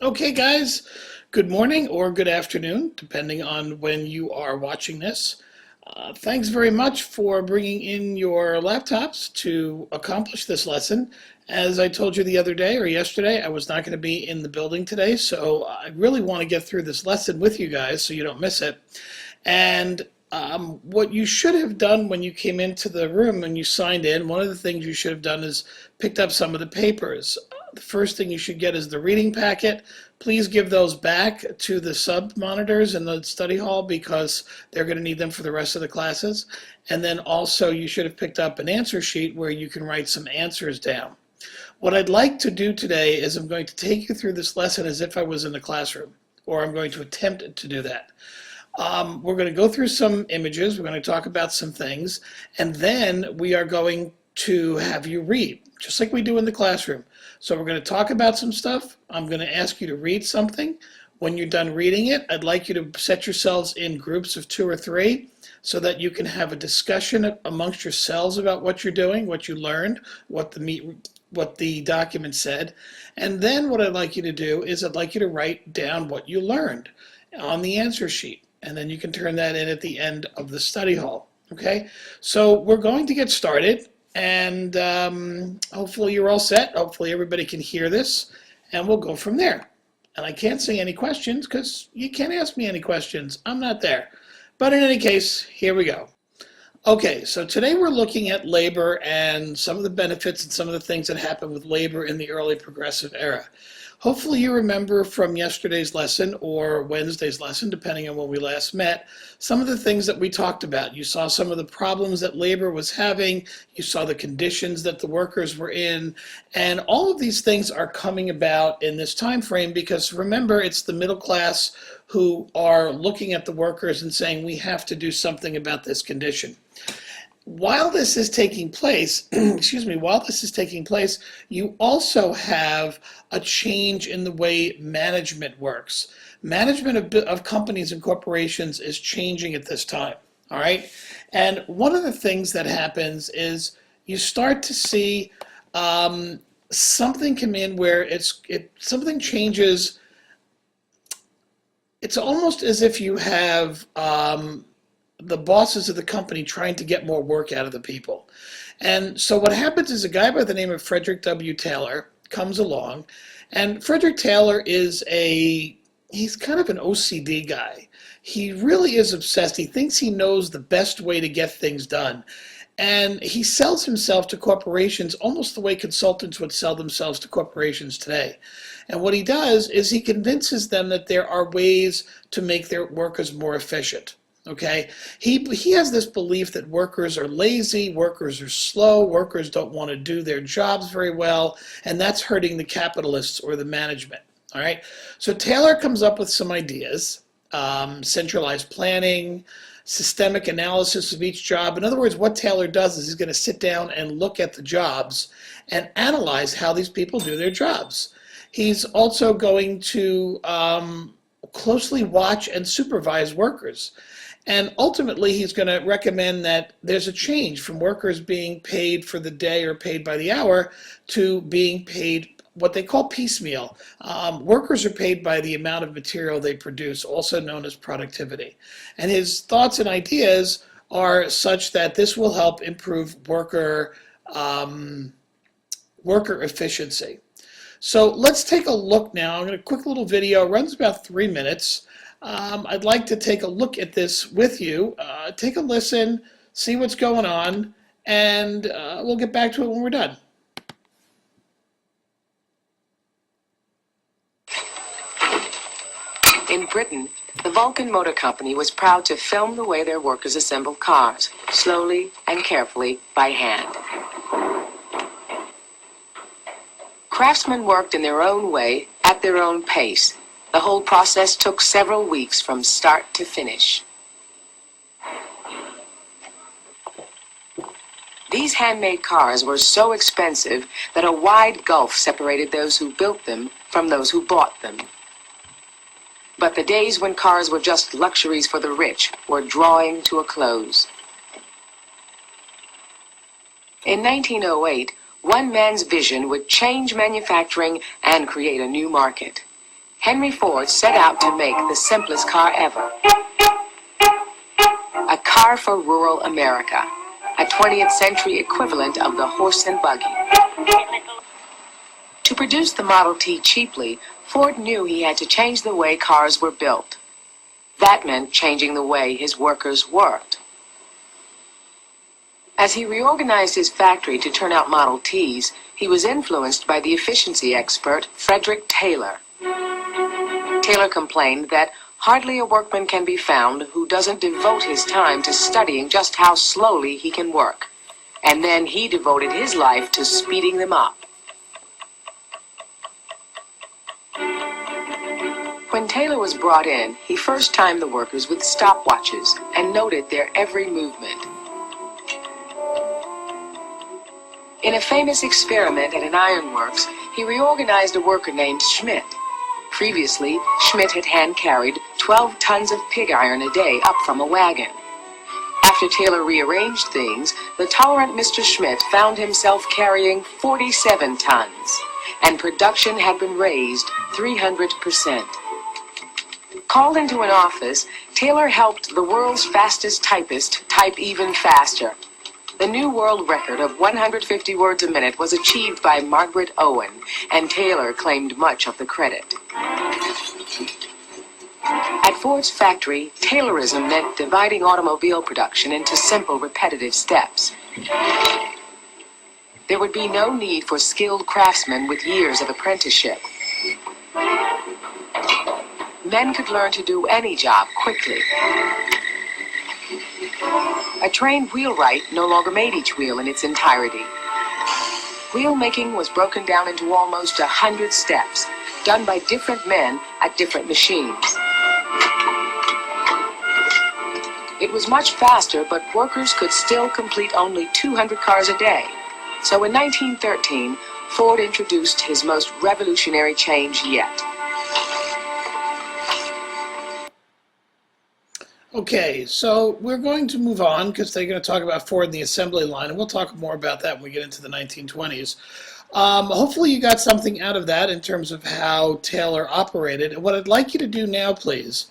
Okay, guys, good morning or good afternoon, depending on when you are watching this. Thanks very much for bringing in your laptops to accomplish this lesson. As I told you the other day or yesterday, I was not going to be in the building today, so I really want to get through this lesson with you guys so you don't miss it. And what you should have done when you came into the room and you signed in, one of the things you should have done is picked up some of the papers. The first thing you should get is the reading packet. Please give those back to the sub monitors in the study hall because they're going to need them for the rest of the classes. And then also you should have picked up an answer sheet where you can write some answers down. What I'd like to do today is I'm going to take you through this lesson as if I was in the classroom, or I'm going to attempt to do that. We're going to go through some images, we're going to talk about some things, and then we are going to have you read, just like we do in the classroom. So we're going to talk about some stuff. I'm going to ask you to read something. When you're done reading it, I'd like you to set yourselves in groups of 2 or 3 so that you can have a discussion amongst yourselves about what you're doing, what you learned, what the document said. And then what I'd like you to do is I'd like you to write down what you learned on the answer sheet. And then you can turn that in at the end of the study hall. Okay, so we're going to get started, and hopefully you're all set. Hopefully everybody can hear this, and we'll go from there. And I can't say any questions because you can't ask me any questions. I'm not there. But in any case, here we go. Okay, so today we're looking at labor and some of the benefits and some of the things that happened with labor in the early progressive era. Hopefully you remember from yesterday's lesson or Wednesday's lesson, depending on when we last met, some of the things that we talked about. You saw some of the problems that labor was having, you saw the conditions that the workers were in, and all of these things are coming about in this time frame because remember, it's the middle class who are looking at the workers and saying, we have to do something about this condition. While this is taking place, while this is taking place, you also have a change in the way management works. Management of companies and corporations is changing at this time, all right? And one of the things that happens is you start to see something come in where something changes. It's almost as if you have the bosses of the company trying to get more work out of the people. And so what happens is a guy by the name of Frederick W Taylor comes along, and Frederick Taylor is he's kind of an OCD guy. He really is obsessed. He thinks he knows the best way to get things done. And he sells himself to corporations almost the way consultants would sell themselves to corporations today. And what he does is he convinces them that there are ways to make their workers more efficient. Okay, he has this belief that workers are lazy, workers are slow, workers don't want to do their jobs very well, and that's hurting the capitalists or the management. All right, so Taylor comes up with some ideas, centralized planning, systemic analysis of each job. In other words, what Taylor does is he's going to sit down and look at the jobs and analyze how these people do their jobs. He's also going to closely watch and supervise workers. And ultimately, he's going to recommend that there's a change from workers being paid for the day or paid by the hour to being paid what they call piecemeal. Workers are paid by the amount of material they produce, also known as productivity. And his thoughts and ideas are such that this will help improve worker efficiency. So let's take a look now. I'm going to quick little video. It runs about 3 minutes. I'd like to take a look at this with you, take a listen, see what's going on, and we'll get back to it when we're done. In Britain, the Vulcan Motor Company was proud to film the way their workers assembled cars, slowly and carefully by hand. Craftsmen worked in their own way, at their own pace. The whole process took several weeks from start to finish. These handmade cars were so expensive that a wide gulf separated those who built them from those who bought them. But the days when cars were just luxuries for the rich were drawing to a close. In 1908, one man's vision would change manufacturing and create a new market. Henry Ford set out to make the simplest car ever. A car for rural America, a 20th century equivalent of the horse and buggy. To produce the Model T cheaply, Ford knew he had to change the way cars were built. That meant changing the way his workers worked. As he reorganized his factory to turn out Model Ts, he was influenced by the efficiency expert Frederick Taylor. Taylor complained that hardly a workman can be found who doesn't devote his time to studying just how slowly he can work. And then he devoted his life to speeding them up. When Taylor was brought in, he first timed the workers with stopwatches and noted their every movement. In a famous experiment at an ironworks, he reorganized a worker named Schmidt. Previously, Schmidt had hand-carried 12 tons of pig iron a day up from a wagon. After Taylor rearranged things, the tolerant Mr. Schmidt found himself carrying 47 tons, and production had been raised 300%. Called into an office, Taylor helped the world's fastest typist type even faster. The new world record of 150 words a minute was achieved by Margaret Owen, and Taylor claimed much of the credit. At Ford's factory, Taylorism meant dividing automobile production into simple, repetitive steps. There would be no need for skilled craftsmen with years of apprenticeship. Men could learn to do any job quickly. A trained wheelwright no longer made each wheel in its entirety. Wheel making was broken down into almost 100 steps, done by different men at different machines. It was much faster, but workers could still complete only 200 cars a day. So in 1913, Ford introduced his most revolutionary change yet. Okay, so we're going to move on because they're going to talk about Ford and the assembly line, and we'll talk more about that when we get into the 1920s. Hopefully you got something out of that in terms of how Taylor operated. And what I'd like you to do now, please,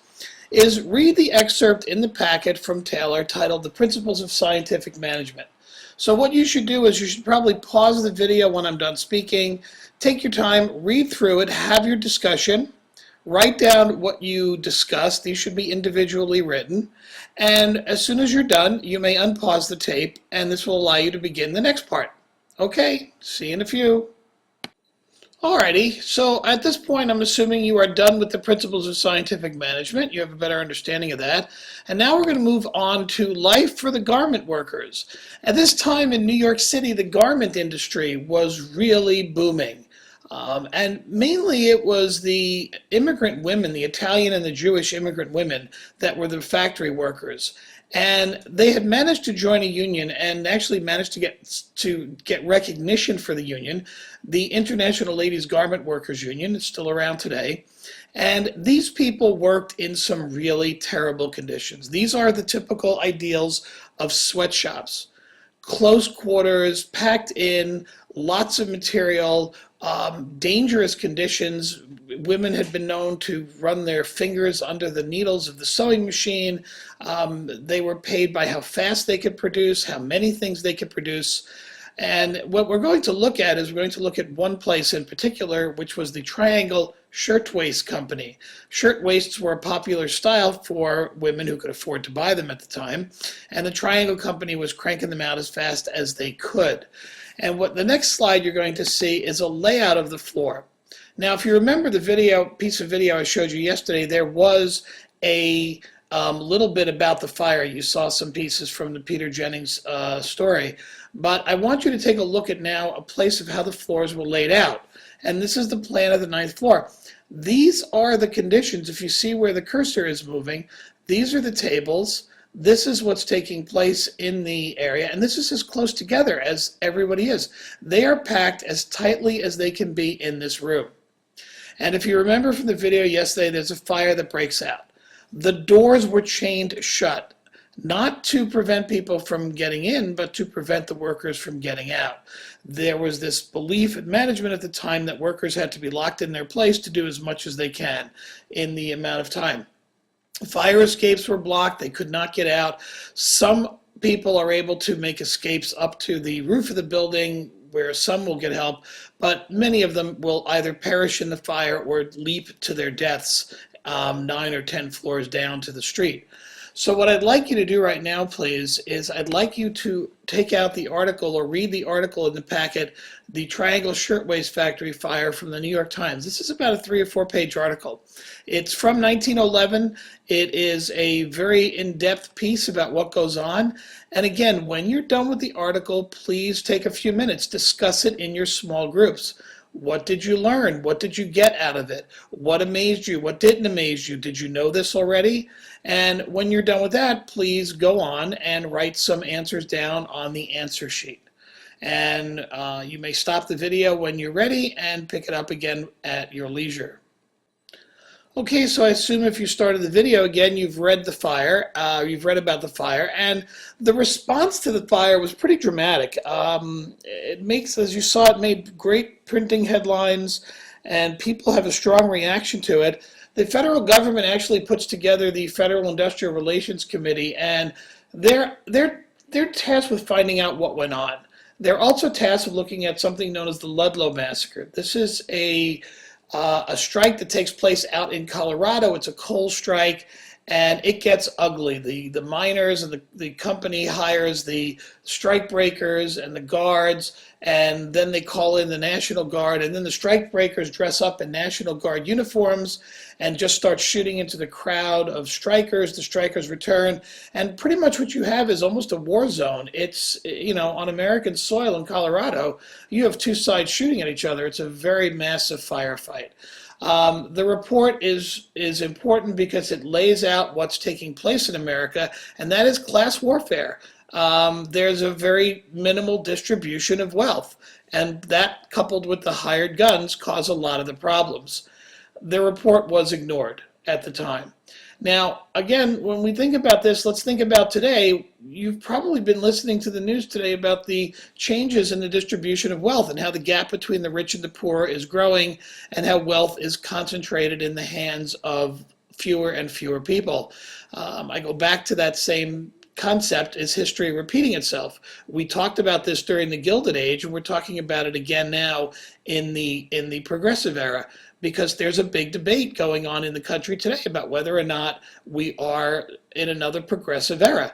is read the excerpt in the packet from Taylor titled The Principles of Scientific Management. So what you should do is you should probably pause the video when I'm done speaking, take your time, read through it, have your discussion, write down what you discussed. These should be individually written. And as soon as you're done, you may unpause the tape, and this will allow you to begin the next part. Okay, see you in a few. Alrighty, so at this point, I'm assuming you are done with the principles of scientific management. You have a better understanding of that. And now we're going to move on to life for the garment workers. At this time in New York City, the garment industry was really booming. And mainly it was the immigrant women, the Italian and the Jewish immigrant women, that were the factory workers. And they had managed to join a union and actually managed to get recognition for the union. The International Ladies Garment Workers Union is still around today. And these people worked in some really terrible conditions. These are the typical ideals of sweatshops. Close quarters, packed in, lots of material, dangerous conditions. Women had been known to run their fingers under the needles of the sewing machine. They were paid by how fast they could produce, how many things they could produce. And what we're going to look at is we're going to look at one place in particular, which was the Triangle Shirtwaist Company. Shirtwaists were a popular style for women who could afford to buy them at the time, and the Triangle Company was cranking them out as fast as they could. And what the next slide you're going to see is a layout of the floor. Now, if you remember the piece of video I showed you yesterday, there was a little bit about the fire. You saw some pieces from the Peter Jennings story. But I want you to take a look at now a place of how the floors were laid out. And this is the plan of the 9th floor. These are the conditions. If you see where the cursor is moving, these are the tables. This is what's taking place in the area, and this is as close together as everybody is. They are packed as tightly as they can be in this room. And if you remember from the video yesterday, there's a fire that breaks out. The doors were chained shut. not to prevent people from getting in, but to prevent the workers from getting out. There was this belief in management at the time that workers had to be locked in their place to do as much as they can in the amount of time. Fire escapes were blocked. They could not get out. Some people are able to make escapes up to the roof of the building where some will get help, but many of them will either perish in the fire or leap to their deaths 9 or 10 floors down to the street. So what I'd like you to do right now, please, is I'd like you to take out the article or read the article in the packet, The Triangle Shirtwaist Factory Fire from the New York Times. This is about a 3 or 4 page article. It's from 1911. It is a very in-depth piece about what goes on. And again, when you're done with the article, please take a few minutes, discuss it in your small groups. What did you learn? What did you get out of it? What amazed you? What didn't amaze you? Did you know this already? And when you're done with that, please go on and write some answers down on the answer sheet. And you may stop the video when you're ready and pick it up again at your leisure. Okay, so I assume if you started the video again, you've read the fire, you've read about the fire, and the response to the fire was pretty dramatic. It makes, as you saw, it made great printing headlines, and people have a strong reaction to it. The federal government actually puts together the Federal Industrial Relations Committee, and they're tasked with finding out what went on. They're also tasked with looking at something known as the Ludlow Massacre. This is a strike that takes place out in Colorado. It's a coal strike, and it gets ugly. The miners and the company hires the strike breakers and the guards, and then they call in the National Guard, and then the strike breakers dress up in National Guard uniforms and just start shooting into the crowd of strikers. The strikers return, and pretty much what you have is almost a war zone. It's, you know, on American soil in Colorado, you have two sides shooting at each other. It's a very massive firefight. The report is important because it lays out what's taking place in America, and that is class warfare. There's a very minimal distribution of wealth, and that, coupled with the hired guns, cause a lot of the problems. The report was ignored at the time. Now, again, when we think about this, let's think about today. You've probably been listening to the news today about the changes in the distribution of wealth and how the gap between the rich and the poor is growing and how wealth is concentrated in the hands of fewer and fewer people. I go back to that same concept, is history repeating itself. We talked about this during the Gilded Age, and we're talking about it again now in the progressive era, because there's a big debate going on in the country today about whether or not we are in another progressive era.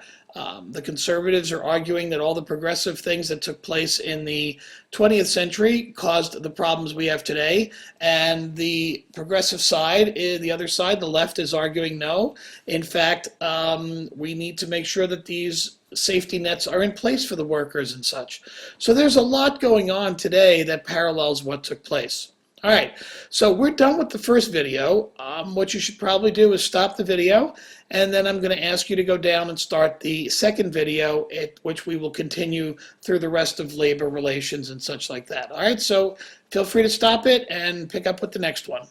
The conservatives are arguing that all the progressive things that took place in the 20th century caused the problems we have today, and the progressive side, the other side, the left, is arguing no. In fact, we need to make sure that these safety nets are in place for the workers and such. So there's a lot going on today that parallels what took place. All right, so we're done with the first video. What you should probably do is stop the video, and then I'm going to ask you to go down and start the second video, which we will continue through the rest of labor relations and such like that. All right, so feel free to stop it and pick up with the next one.